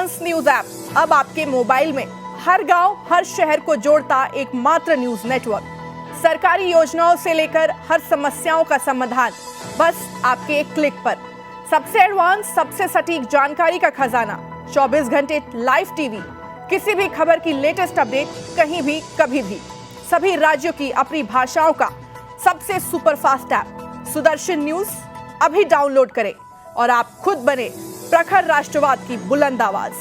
Advance news app अब आपके mobile में हर गांव, हर शहर को जोड़ता एकमात्र न्यूज नेटवर्क। सरकारी योजनाओं से लेकर हर समस्याओं का समाधान बस आपके एक क्लिक पर। सबसे एडवांस, सबसे सटीक जानकारी का खजाना, 24 घंटे लाइव टीवी, किसी भी खबर की लेटेस्ट अपडेट कहीं भी कभी भी, सभी राज्यों की अपनी भाषाओं का सबसे सुपरफास्ट ऐप सुदर्शन न्यूज अभी डाउनलोड करें और आप खुद बने प्रखर राष्ट्रवाद की बुलंद आवाज।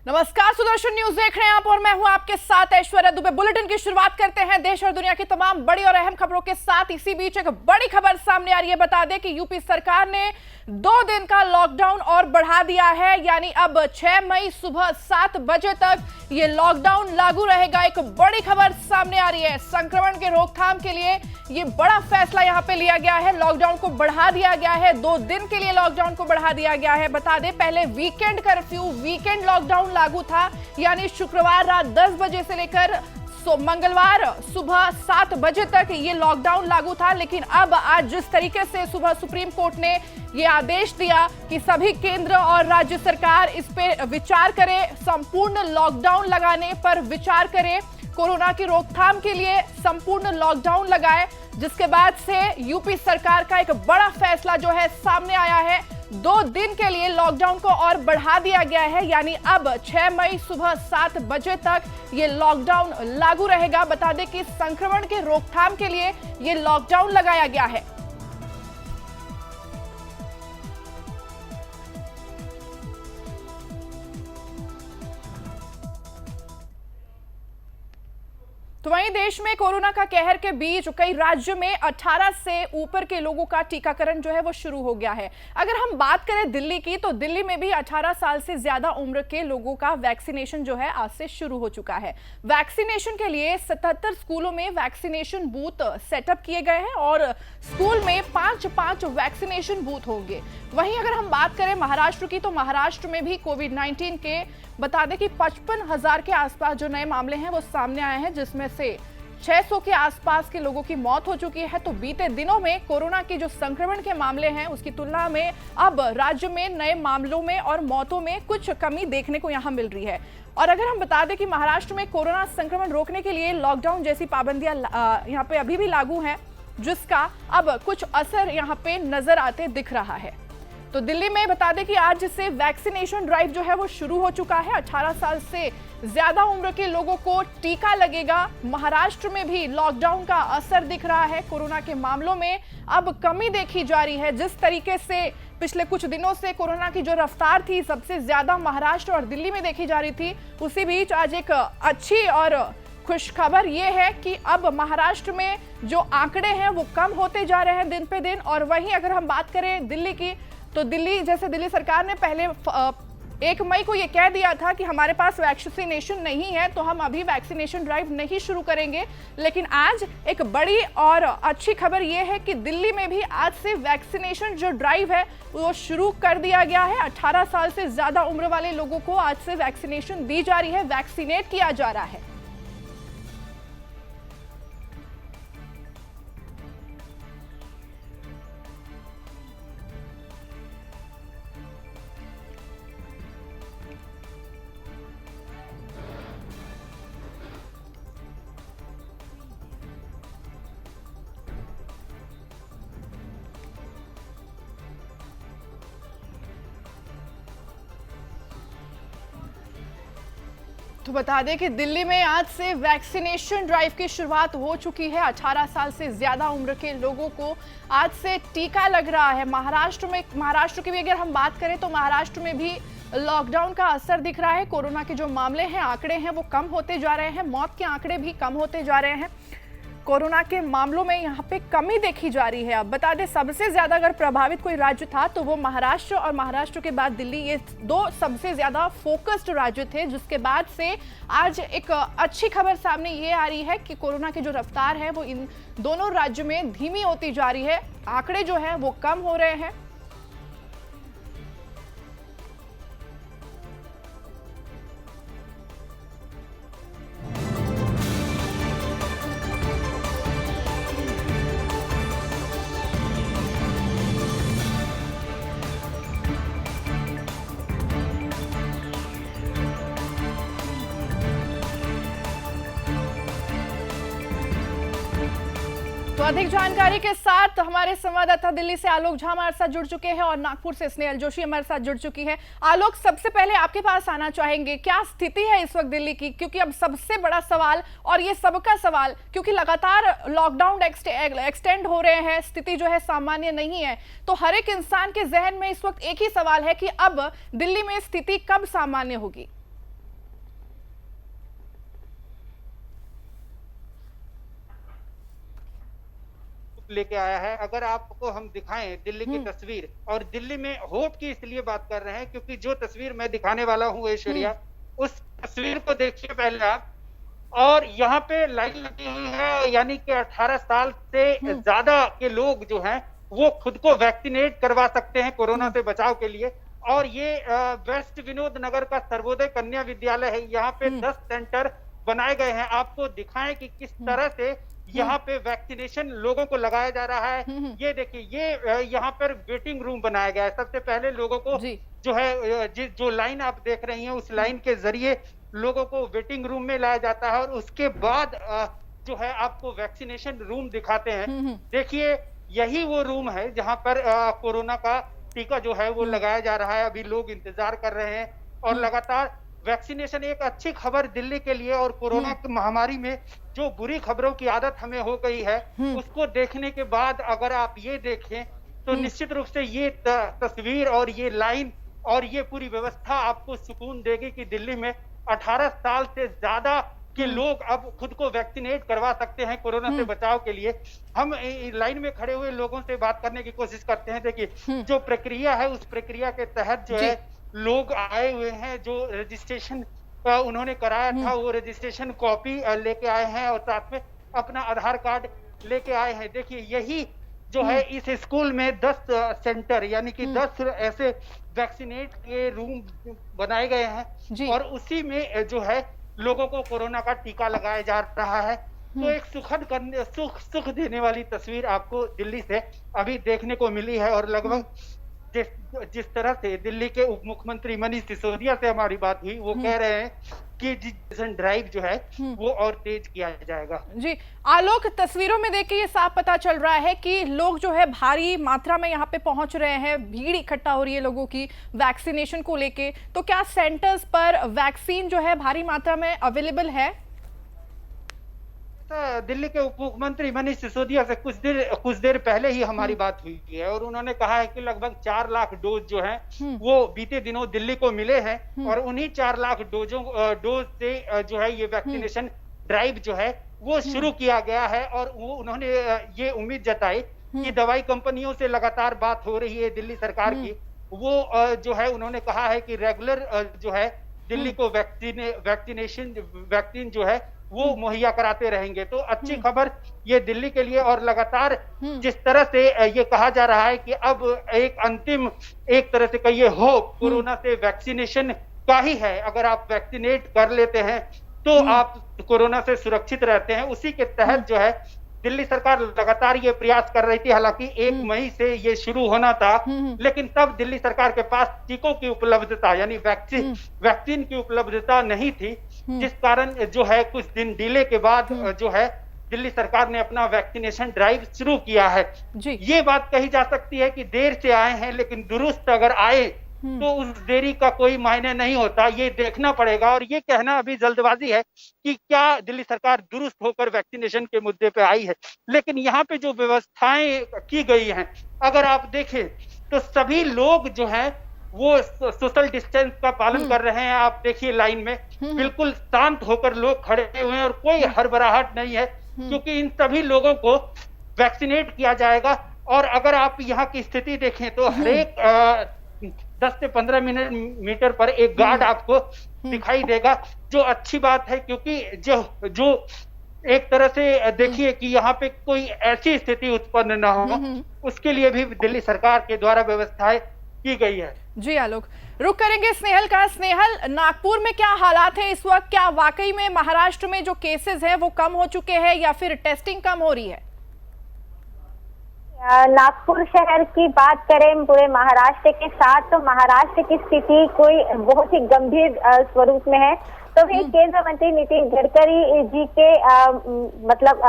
नमस्कार, सुदर्शन न्यूज देख रहे हैं आप और मैं हूं आपके साथ ऐश्वर्या दुबे। बुलेटिन की शुरुआत करते हैं देश और दुनिया की तमाम बड़ी और अहम खबरों के साथ। इसी बीच एक बड़ी खबर सामने आ रही है। बता दें कि यूपी सरकार ने 2 दिन का लॉकडाउन और बढ़ा दिया है, यानी अब 6 मई सुबह 7 बजे तक ये लॉकडाउन लागू रहेगा। एक बड़ी खबर सामने आ रही है। संक्रमण के रोकथाम के लिए ये बड़ा फैसला यहाँ पे लिया गया है। लॉकडाउन को बढ़ा दिया गया है, 2 दिन के लिए लॉकडाउन को बढ़ा दिया गया है। बता दें पहले वीकेंड कर्फ्यू, वीकेंड लॉकडाउन लागू था, यानी शुक्रवार रात 10 बजे से लेकर मंगलवार सुबह 7 बजे तक ये लॉकडाउन लागू था। लेकिन अब आज जिस तरीके से सुबह सुप्रीम कोर्ट ने ये आदेश दिया कि सभी केंद्र और राज्य सरकार इस पे विचार करें, संपूर्ण लॉकडाउन लगाने पर विचार करें, कोरोना की रोकथाम के लिए संपूर्ण लॉकडाउन लगाए, जिसके बाद से यूपी सरकार का एक बड़ा फैसला जो है सामने आया है। 2 दिन के लिए लॉकडाउन को और बढ़ा दिया गया है, यानी अब 6 मई सुबह 7 बजे तक ये लॉकडाउन लागू रहेगा। बता दें कि संक्रमण के रोकथाम के लिए ये लॉकडाउन लगाया गया है। तो वहीं देश में कोरोना का कहर के बीच कई राज्यों में 18 से ऊपर के लोगों का टीकाकरण जो है वो शुरू हो गया है। अगर हम बात करें दिल्ली की, तो दिल्ली में भी 18 साल से ज्यादा उम्र के लोगों का वैक्सीनेशन जो है आज से शुरू हो चुका है। वैक्सीनेशन के लिए 77 स्कूलों में वैक्सीनेशन बूथ सेटअप किए गए हैं और स्कूल में 5-5 वैक्सीनेशन बूथ होंगे। वहीं अगर हम बात करें महाराष्ट्र की, तो महाराष्ट्र में भी कोविड-19 के बता दें कि 55,000 के आसपास जो नए मामले हैं वो सामने आए हैं, जिसमें से 600 के आसपास के लोगों की मौत हो चुकी है। तो बीते दिनों में कोरोना की जो संक्रमण के मामले हैं उसकी तुलना में अब राज्य में नए मामलों में और मौतों में कुछ कमी देखने को यहां मिल रही है। और अगर हम बता दें कि महाराष्ट्र में कोरोना संक्रमण रोकने के लिए लॉकडाउन जैसी पाबंदियां यहाँ पे अभी भी लागू हैं, जिसका अब कुछ असर यहाँ पे नजर आते दिख रहा है। तो दिल्ली में बता दें कि आज से वैक्सीनेशन ड्राइव जो है वो शुरू हो चुका है। 18 साल से ज्यादा उम्र के लोगों को टीका लगेगा। महाराष्ट्र में भी लॉकडाउन का असर दिख रहा है। कोरोना के मामलों में अब कमी देखी जा रही है। जिस तरीके से पिछले कुछ दिनों से कोरोना की जो रफ्तार थी सबसे ज्यादा महाराष्ट्र और दिल्ली में देखी जा रही थी, उसी बीच आज एक अच्छी और खुशखबर ये है कि अब महाराष्ट्र में जो आंकड़े हैं वो कम होते जा रहे हैं दिन पे दिन। और वहीं अगर हम बात करें दिल्ली की, तो दिल्ली सरकार ने पहले 1 मई को ये कह दिया था कि हमारे पास वैक्सीनेशन नहीं है, तो हम अभी वैक्सीनेशन ड्राइव नहीं शुरू करेंगे। लेकिन आज एक बड़ी और अच्छी खबर ये है कि दिल्ली में भी आज से वैक्सीनेशन जो ड्राइव है वो शुरू कर दिया गया है। 18 साल से ज्यादा उम्र वाले लोगों को आज से वैक्सीनेशन दी जा रही है, वैक्सीनेट किया जा रहा है। तो बता दें कि दिल्ली में आज से वैक्सीनेशन ड्राइव की शुरुआत हो चुकी है। 18 साल से ज्यादा उम्र के लोगों को आज से टीका लग रहा है। महाराष्ट्र की भी अगर हम बात करें, तो महाराष्ट्र में भी लॉकडाउन का असर दिख रहा है। कोरोना के जो मामले हैं, आंकड़े हैं वो कम होते जा रहे हैं, मौत के आंकड़े भी कम होते जा रहे हैं। कोरोना के मामलों में यहाँ पे कमी देखी जा रही है। अब बता दें सबसे ज्यादा अगर प्रभावित कोई राज्य था तो वो महाराष्ट्र, और महाराष्ट्र के बाद दिल्ली, ये 2 सबसे ज्यादा फोकस्ड राज्य थे। जिसके बाद से आज एक अच्छी खबर सामने ये आ रही है कि कोरोना की जो रफ्तार है वो इन दोनों राज्यों में धीमी होती जा रही है। आंकड़े जो है वो कम हो रहे हैं। तो अधिक जानकारी के साथ हमारे संवाददाता दिल्ली से आलोक झा हमारे साथ जुड़ चुके हैं और नागपुर से स्नेहल जोशी हमारे साथ जुड़ चुकी है। आलोक, सबसे पहले आपके पास आना चाहेंगे, क्या स्थिति है इस वक्त दिल्ली की? क्योंकि अब सबसे बड़ा सवाल और ये सबका सवाल, क्योंकि लगातार लॉकडाउन एक्सटेंड हो रहे हैं, स्थिति जो है सामान्य नहीं है, तो हर एक इंसान के जहन में इस वक्त एक ही सवाल है कि अब दिल्ली में स्थिति कब सामान्य होगी? लेके आया है। अगर आपको हम दिखाएं दिल्ली की तस्वीर, और दिल्ली में होप की इसलिए बात कर रहे हैं क्योंकि जो तस्वीर मैं दिखाने वाला हूं ऐश्वर्या, उस तस्वीर को देखिए पहले आप। और यहाँ पे लाइन लगी हुई है, यानी कि 18 साल से ज्यादा के लोग जो हैं वो खुद को वैक्सीनेट करवा सकते हैं कोरोना से बचाव के लिए। और ये वेस्ट विनोद नगर का सर्वोदय कन्या विद्यालय है। यहाँ पे 10 सेंटर बनाए गए हैं। आपको दिखाएं कि किस तरह से यहाँ पे वैक्सीनेशन लोगों को लगाया जा रहा है। ये देखिए, ये यहाँ पर वेटिंग रूम बनाया गया है। सबसे पहले लोगों को जो है जो लाइन आप देख रही हैं, उस लाइन के जरिए लोगों को वेटिंग रूम में लाया जाता है और उसके बाद जो है आपको वैक्सीनेशन रूम दिखाते हैं। देखिए, यही वो रूम है जहाँ पर कोरोना का टीका जो है वो लगाया जा रहा है। अभी लोग इंतजार कर रहे हैं और लगातार वैक्सीनेशन एक अच्छी खबर दिल्ली के लिए। और कोरोना की महामारी में जो बुरी खबरों की आदत हमें हो गई है, उसको देखने के बाद अगर आप ये देखें तो निश्चित रूप से ये तस्वीर और ये लाइन और ये पूरी व्यवस्था आपको सुकून देगी कि दिल्ली में 18 साल से ज्यादा के लोग अब खुद को वैक्सीनेट करवा सकते हैं कोरोना से बचाव के लिए। हम लाइन में खड़े हुए लोगों से बात करने की कोशिश करते हैं। देखिए, जो प्रक्रिया है उस प्रक्रिया के तहत जो है लोग आए हुए हैं, जो रजिस्ट्रेशन उन्होंने कराया था वो रजिस्ट्रेशन कॉपी लेके आए हैं और साथ में अपना आधार कार्ड लेके आए हैं। देखिए, यही जो है इस स्कूल में 10 सेंटर यानी कि 10 ऐसे वैक्सीनेट के रूम बनाए गए हैं और उसी में जो है लोगों को कोरोना का टीका लगाया जा रहा है। तो एक सुख देने वाली तस्वीर आपको दिल्ली से अभी देखने को मिली है। और लगभग जिस तरह से दिल्ली के उप मुख्यमंत्री मनीष सिसोदिया से हमारी बात हुई, वो कह रहे हैं कि वैक्सीनेशन ड्राइव जो है वो और तेज किया जाएगा। जी आलोक, तस्वीरों में देख के ये साफ पता चल रहा है कि लोग जो है भारी मात्रा में यहाँ पे पहुंच रहे हैं, भीड़ इकट्ठा हो रही है लोगों की वैक्सीनेशन को लेके। तो क्या सेंटर्स पर वैक्सीन जो है भारी मात्रा में अवेलेबल है? दिल्ली के उप मुख्यमंत्री मनीष सिसोदिया से कुछ देर पहले ही हमारी बात हुई है और उन्होंने कहा है कि लगभग 4 लाख डोज जो हैं वो बीते दिनों दिल्ली को मिले हैं और उन्हीं 4 लाख डोज से जो है ये वैक्सीनेशन ड्राइव जो है वो शुरू किया गया है। और वो उन्होंने ये उम्मीद जताई कि दवाई कंपनियों से लगातार बात हो रही है दिल्ली सरकार की, वो जो है उन्होंने कहा है कि रेगुलर जो है दिल्ली को वैक्सीन जो है वो मुहैया कराते रहेंगे। तो अच्छी खबर ये दिल्ली के लिए। और लगातार जिस तरह से ये कहा जा रहा है कि अब एक अंतिम एक तरह से कहिए होप कोरोना से वैक्सीनेशन का ही है। अगर आप वैक्सीनेट कर लेते हैं तो आप कोरोना से सुरक्षित रहते हैं। उसी के तहत जो है दिल्ली सरकार लगातार ये प्रयास कर रही थी। हालांकि 1 मई से ये शुरू होना था, लेकिन तब दिल्ली सरकार के पास टीकों की उपलब्धता यानी वैक्सीन की उपलब्धता नहीं थी, जिस कारण जो है कुछ दिन डिले के बाद जो है दिल्ली सरकार ने अपना वैक्सीनेशन ड्राइव शुरू किया है। ये बात कही जा सकती है कि देर से आए हैं, लेकिन दुरुस्त अगर आए तो उस देरी का कोई मायने नहीं होता। ये देखना पड़ेगा। और ये कहना अभी जल्दबाजी है कि क्या दिल्ली सरकार दुरुस्त होकर वैक्सीनेशन के मुद्दे पे आई है, लेकिन यहाँ पे जो व्यवस्थाएं की गई हैं अगर आप देखें तो सभी लोग जो हैं वो सोशल डिस्टेंस का पालन कर रहे हैं। आप देखिए लाइन में बिल्कुल शांत होकर लोग खड़े हुए हैं और कोई हड़बड़ाहट नहीं है, क्योंकि इन सभी लोगों को वैक्सीनेट किया जाएगा। और अगर आप यहाँ की स्थिति देखें तो हरेक 10 से 15 मीटर पर एक गार्ड आपको दिखाई देगा, जो अच्छी बात है। क्योंकि जो एक तरह से देखिए कि यहाँ पे कोई ऐसी स्थिति उत्पन्न ना हो, उसके लिए भी दिल्ली सरकार के द्वारा व्यवस्थाएं की गई है। जी आलोक, रुक करेंगे स्नेहल का। स्नेहल, नागपुर में क्या हालात है इस वक्त? क्या वाकई में महाराष्ट्र में जो केसेस हैं वो कम हो चुके हैं या फिर टेस्टिंग कम हो रही है? नागपुर शहर की बात करें पूरे महाराष्ट्र के साथ, तो महाराष्ट्र की स्थिति कोई बहुत ही गंभीर स्वरूप में है। तो भी केंद्रीय मंत्री नितिन गडकरी जी के मतलब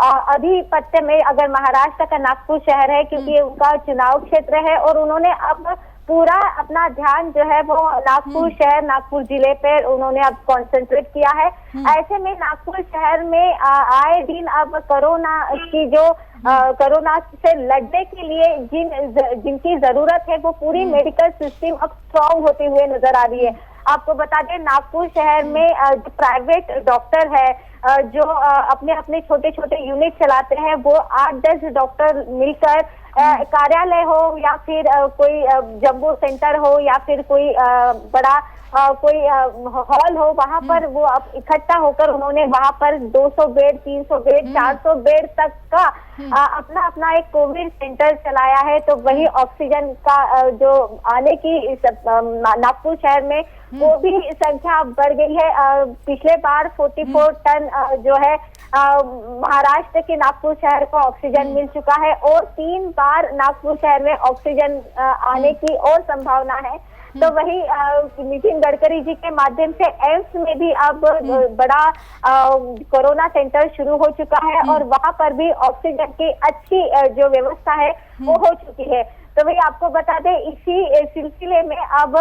आधिपत्य में अगर महाराष्ट्र का नागपुर शहर है, क्योंकि उनका चुनाव क्षेत्र है और उन्होंने अब पूरा अपना ध्यान जो है वो नागपुर शहर, नागपुर जिले पे उन्होंने अब कंसंट्रेट किया है। ऐसे में नागपुर शहर में आए दिन अब कोरोना की जो कोरोना से लड़ने के लिए जिनकी जरूरत है वो पूरी मेडिकल सिस्टम अब स्ट्रॉन्ग होते हुए नजर आ रही है। आपको बता दें नागपुर शहर में जो प्राइवेट डॉक्टर है जो अपने अपने छोटे छोटे यूनिट चलाते हैं, वो 8-10 डॉक्टर मिलकर कार्यालय हो या फिर कोई जम्बो सेंटर हो या फिर कोई बड़ा कोई हॉल हो, वहां पर वो इकट्ठा होकर उन्होंने वहां पर 200 बेड, 300 बेड, 400 बेड तक का अपना अपना एक कोविड सेंटर चलाया है। तो वही ऑक्सीजन का जो आने की नागपुर शहर में वो भी संख्या बढ़ गई है। पिछले बार 44 टन जो है महाराष्ट्र के नागपुर शहर को ऑक्सीजन मिल चुका है और 3 बार नागपुर शहर में ऑक्सीजन आने की और संभावना है। तो वही नितिन गडकरी जी के माध्यम से एम्स में भी अब बड़ा कोरोना सेंटर शुरू हो चुका है और वहां पर भी ऑक्सीजन की अच्छी जो व्यवस्था है वो हो चुकी है। तो वही आपको बता दें इसी सिलसिले में अब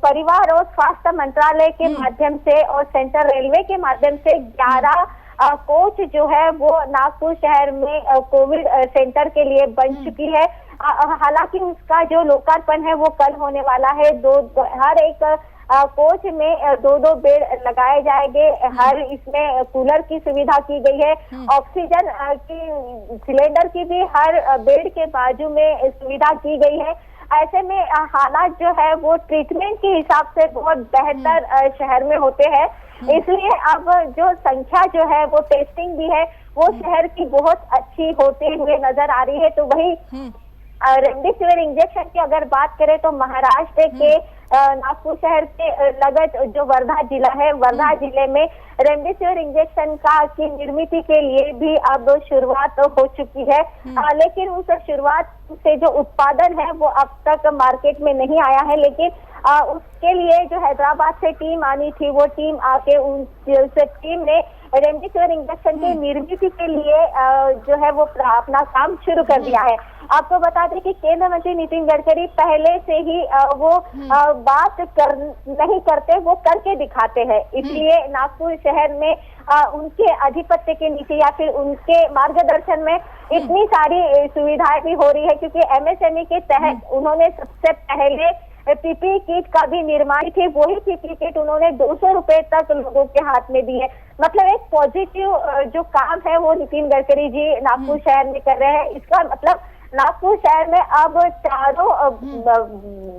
परिवार और स्वास्थ्य मंत्रालय के माध्यम से और सेंट्रल रेलवे के माध्यम से 11 कोच जो है वो नागपुर शहर में कोविड सेंटर के लिए बन चुकी है। हालांकि उसका जो लोकार्पण है वो कल होने वाला है। हर एक कोच में 2-2 बेड लगाए जाएंगे। हर इसमें कूलर की सुविधा की गई है। ऑक्सीजन की सिलेंडर की भी हर बेड के बाजू में सुविधा की गई है। ऐसे में हालात जो है वो ट्रीटमेंट के हिसाब से बहुत बेहतर शहर में होते हैं। इसलिए अब जो संख्या जो है वो टेस्टिंग भी है वो शहर की बहुत अच्छी होते हुए नजर आ रही है। तो वही रेमडेसिविर इंजेक्शन की अगर बात करें तो महाराष्ट्र के नागपुर शहर के लगत जो वर्धा जिला है, वर्धा जिले में रेमडेसिविर इंजेक्शन की निर्मित के लिए भी अब शुरुआत हो चुकी है। लेकिन उस शुरुआत से जो उत्पादन है वो अब तक मार्केट में नहीं आया है। लेकिन उसके लिए जो हैदराबाद से टीम आनी थी वो टीम आके उस टीम ने रेमडेसिविर इंजेक्शन की निर्मित के लिए जो है वो अपना काम शुरू कर दिया है। आपको बता दें कि केंद्रीय मंत्री नितिन गडकरी पहले से ही वो बात नहीं करते, वो करके दिखाते हैं। इसलिए नागपुर शहर में उनके आधिपत्य के नीचे या फिर उनके मार्गदर्शन में इतनी सारी सुविधाएं भी हो रही है, क्योंकि एमएसएमई के तहत उन्होंने सबसे पहले पीपीई किट का भी निर्माण थी। वही पीपीई किट उन्होंने 200 रुपए तक लोगों के हाथ में दी है। मतलब एक पॉजिटिव जो काम है वो नितिन गडकरी जी नागपुर शहर में कर रहे हैं। इसका मतलब नागपुर शहर में अब चारों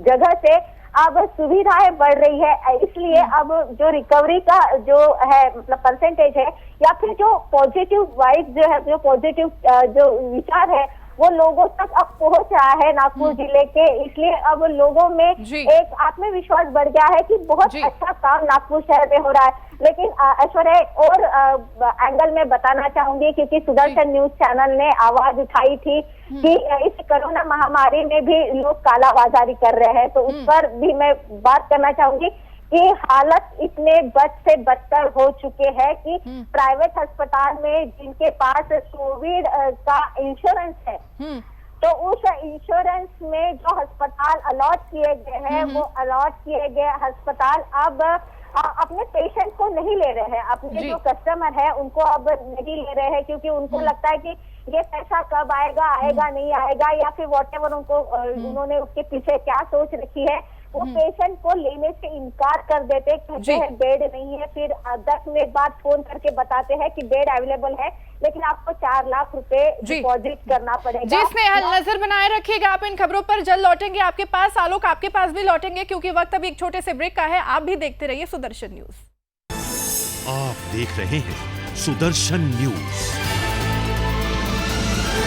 जगह से अब सुविधाएं बढ़ रही है। इसलिए अब जो रिकवरी का जो है मतलब परसेंटेज है या फिर जो पॉजिटिव वाइब जो है, जो पॉजिटिव जो विचार है वो लोगों तक अब पहुंच रहा है नागपुर जिले के। इसलिए अब लोगों में एक आत्मविश्वास बढ़ गया है कि बहुत अच्छा काम नागपुर शहर में हो रहा है। लेकिन ऐश्वर्या और एंगल में बताना चाहूंगी, क्योंकि सुदर्शन न्यूज चैनल ने आवाज उठाई थी कि इस कोरोना महामारी में भी लोग कालाबाजारी कर रहे हैं, तो उस पर भी मैं बात करना चाहूंगी कि हालत इतने बद से बदतर हो चुके हैं कि प्राइवेट अस्पताल में जिनके पास कोविड का इंश्योरेंस है, तो उस इंश्योरेंस में जो अस्पताल अलॉट किए गए हैं वो अलॉट किए गए अस्पताल अब अपने पेशेंट को नहीं ले रहे हैं। अपने जो कस्टमर है उनको अब नहीं ले रहे हैं, क्योंकि उनको लगता है कि ये पैसा कब आएगा, आएगा नहीं आएगा, या फिर वॉटेवर उनको उन्होंने उसके पीछे क्या सोच रखी है, वो पेशेंट को लेने से इनकार कर देते, कहते हैं बेड नहीं है। फिर 10 मिनट बाद फोन करके बताते हैं कि बेड अवेलेबल है, लेकिन आपको 4 लाख रुपए डिपॉजिट करना पड़ेगा। जी स्नेहल, नजर बनाए रखिएगा आप इन खबरों पर। जल्द लौटेंगे आपके पास। आलोक, आपके पास भी लौटेंगे, क्योंकि वक्त अभी एक छोटे से ब्रेक का है। आप भी देखते रहिए सुदर्शन न्यूज। आप देख रहे हैं सुदर्शन न्यूज।